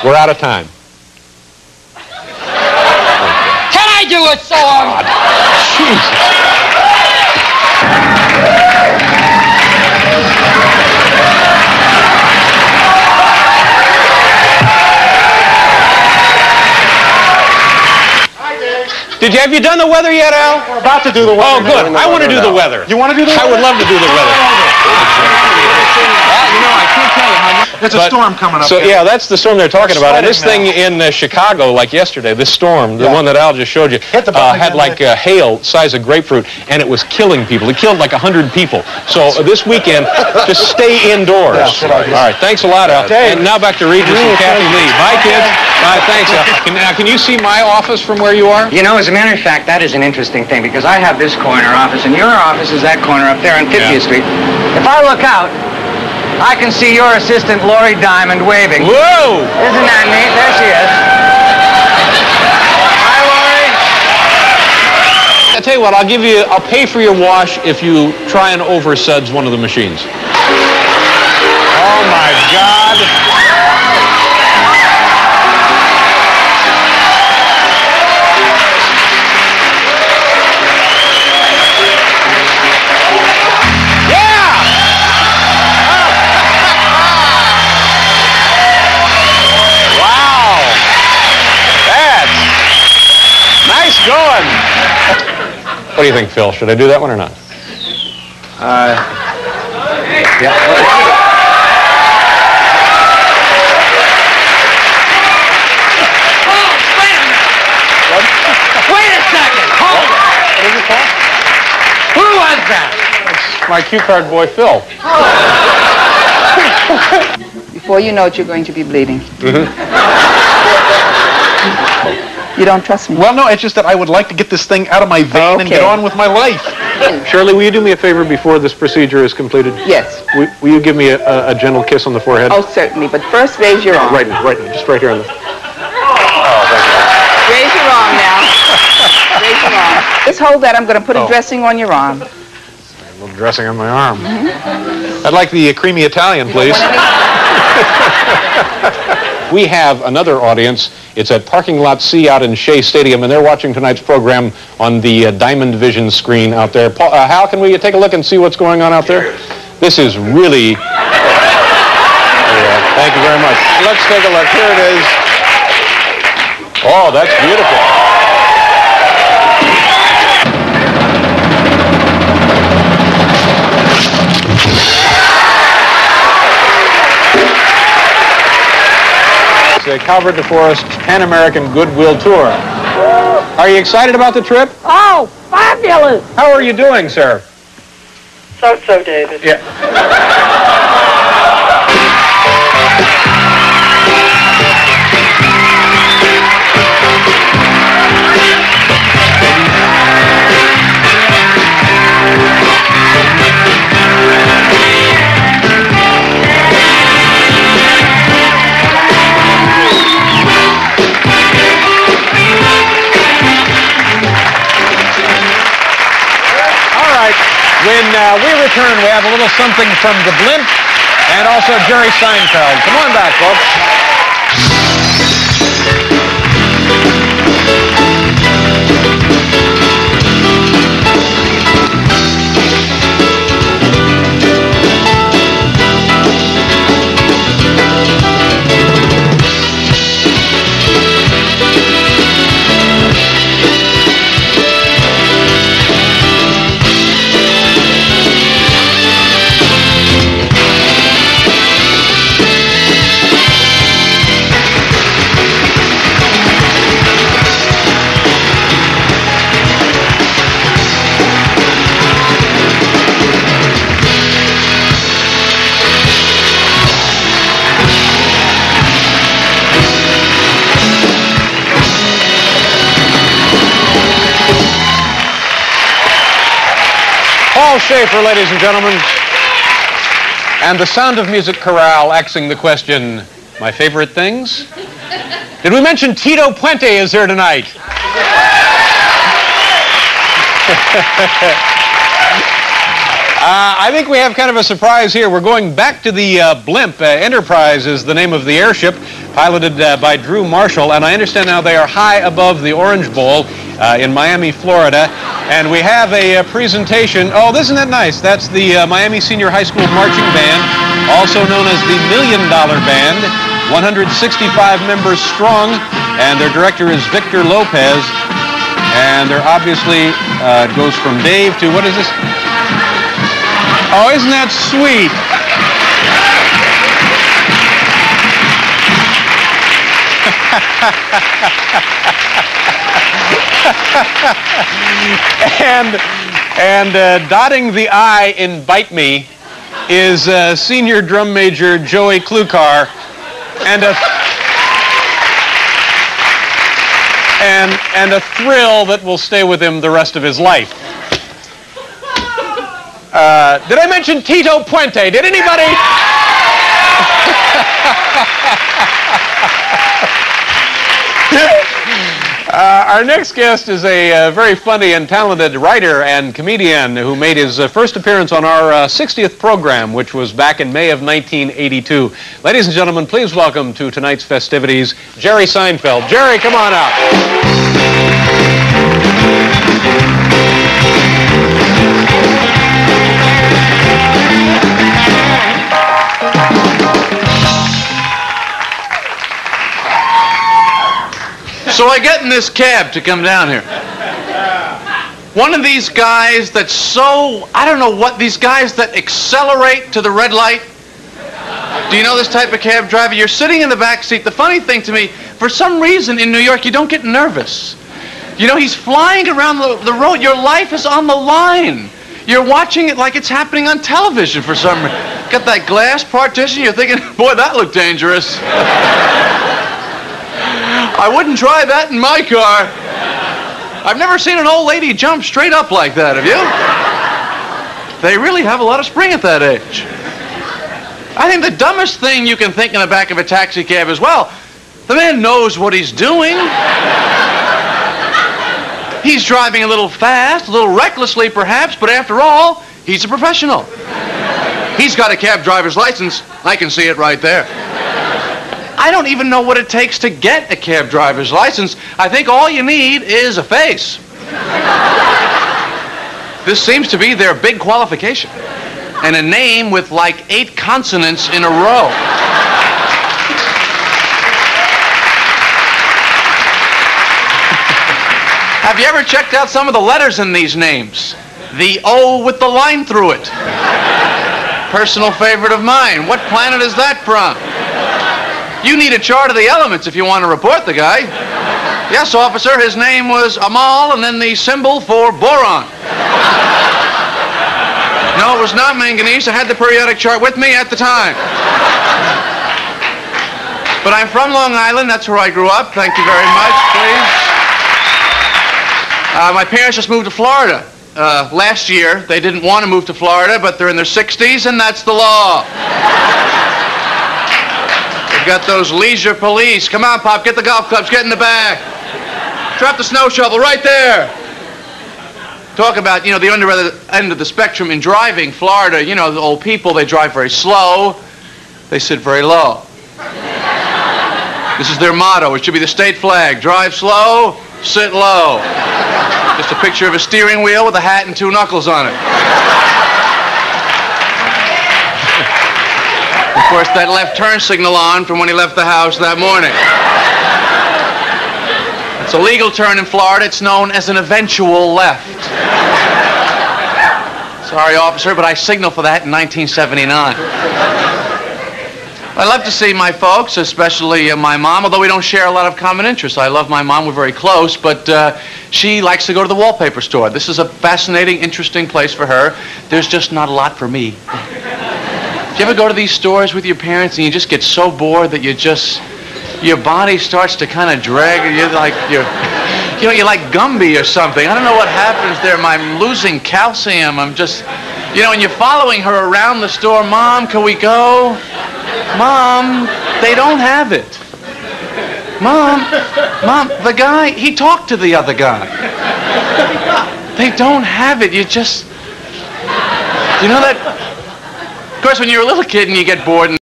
We're out of time. Can I do a song? Jesus. Have you done the weather yet, Al? We're about to do the weather. Oh, good. I want to do the weather. You want to do the weather? I would love to do the weather. Well, you know, I can't tell you how much... There's a storm coming up. So, yeah, that's the storm they're talking about. And this thing in Chicago, like yesterday, this storm, the one that Al just showed you, had like hail size of grapefruit, and it was killing people. It killed like 100 people. So this weekend, just stay indoors. All right, thanks a lot, Al. And now back to Regis and Kathy Lee. Bye, kids. Bye, thanks, Al. Now, can you see my office from where you are? You know, as a matter of fact, that is an interesting thing, because I have this corner office, and your office is that corner up there on 50th Street. If I look out, I can see your assistant, Lori Diamond, waving. Whoa! Isn't that neat? There she is. Hi, Lori. I tell you what, I'll pay for your wash if you try and oversuds one of the machines. Oh, my God. Going. What do you think, Phil? Should I do that one or not? Yeah. Wait a second. Hold it. What is it called? Who was that? It's my cue card boy, Phil. Before you know it, you're going to be bleeding. You don't trust me? Well, no, it's just that I would like to get this thing out of my vein and get on with my life. Shirley, will you do me a favor before this procedure is completed? Yes. Will you give me a gentle kiss on the forehead? Oh, certainly. But first, raise your arm. Right now, just right here on the... Oh, thank you. Raise your arm now. Raise your arm. Just hold that. I'm going to put a dressing on your arm. A little dressing on my arm. I'd like the creamy Italian, please. We have another audience. It's at Parking Lot C out in Shea Stadium, and they're watching tonight's program on the Diamond Vision screen out there. Paul, Hal, can we take a look and see what's going on out there? This is really... Thank you very much. Let's take a look. Here it is. Oh, that's beautiful. The Calvert DeForest Pan-American Goodwill Tour. Are you excited about the trip? Oh, fabulous! How are you doing, sir? So, David. Yeah. When we return, we have a little something from the Blimp and also Jerry Seinfeld. Come on back, folks. Paul Schaefer, ladies and gentlemen, and the Sound of Music Chorale asking the question, my favorite things? Did we mention Tito Puente is here tonight? I think we have kind of a surprise here. We're going back to the blimp. Enterprise is the name of the airship, piloted by Drew Marshall, and I understand now they are high above the Orange Bowl in Miami, Florida. And we have a presentation. Oh, isn't that nice? That's the Miami Senior High School Marching Band, also known as the $1 Million Band, 165 members strong, and their director is Victor Lopez. And they're obviously, it goes from Dave to, what is this? Oh, isn't that sweet? and dotting the I in Bite Me is senior drum major Joey Klukar, and a thrill that will stay with him the rest of his life. Did I mention Tito Puente? Did anybody? Our next guest is a very funny and talented writer and comedian who made his first appearance on our 60th program, which was back in May of 1982. Ladies and gentlemen, please welcome to tonight's festivities, Jerry Seinfeld. Jerry, come on out. So I get in this cab to come down here. One of these guys that's so, I don't know what, these guys that accelerate to the red light. Do you know this type of cab driver? You're sitting in the back seat. The funny thing to me, for some reason in New York, you don't get nervous. You know, he's flying around the road. Your life is on the line. You're watching it like it's happening on television for some reason. Got that glass partition, you're thinking, boy, that looked dangerous. I wouldn't try that in my car. I've never seen an old lady jump straight up like that, have you? They really have a lot of spring at that age. I think the dumbest thing you can think in the back of a taxi cab is, well, the man knows what he's doing. He's driving a little fast, a little recklessly perhaps, but after all, he's a professional. He's got a cab driver's license. I can see it right there. I don't even know what it takes to get a cab driver's license. I think all you need is a face. This seems to be their big qualification. And a name with like 8 consonants in a row. Have you ever checked out some of the letters in these names? The O with the line through it. Personal favorite of mine. What planet is that from? You need a chart of the elements if you want to report the guy. Yes, officer, his name was Amal, and then the symbol for boron. No, it was not manganese. I had the periodic chart with me at the time. But I'm from Long Island. That's where I grew up. Thank you very much, please. My parents just moved to Florida. Last year, they didn't want to move to Florida, but they're in their 60s, and that's the law. They've got those leisure police. Come on, Pop, get the golf clubs, get in the back. Drop the snow shovel right there. Talk about, you know, the other end of the spectrum in driving. Florida, you know, the old people, they drive very slow. They sit very low. This is their motto. It should be the state flag. Drive slow, sit low. Just a picture of a steering wheel with a hat and 2 knuckles on it. Of course, that left turn signal on from when he left the house that morning. It's a legal turn in Florida. It's known as an eventual left. Sorry, officer, but I signaled for that in 1979. I love to see my folks, especially my mom, although we don't share a lot of common interests. I love my mom. We're very close, but she likes to go to the wallpaper store. This is a fascinating, interesting place for her. There's just not a lot for me. Do you ever go to these stores with your parents and you just get so bored that your body starts to kind of drag, and you're like Gumby or something. I don't know what happens there. I'm losing calcium. I'm just, you know, and you're following her around the store. Mom, can we go? Mom, they don't have it. Mom, the guy, he talked to the other guy. They don't have it. You just... You know that? Of course, when you're a little kid and you get bored and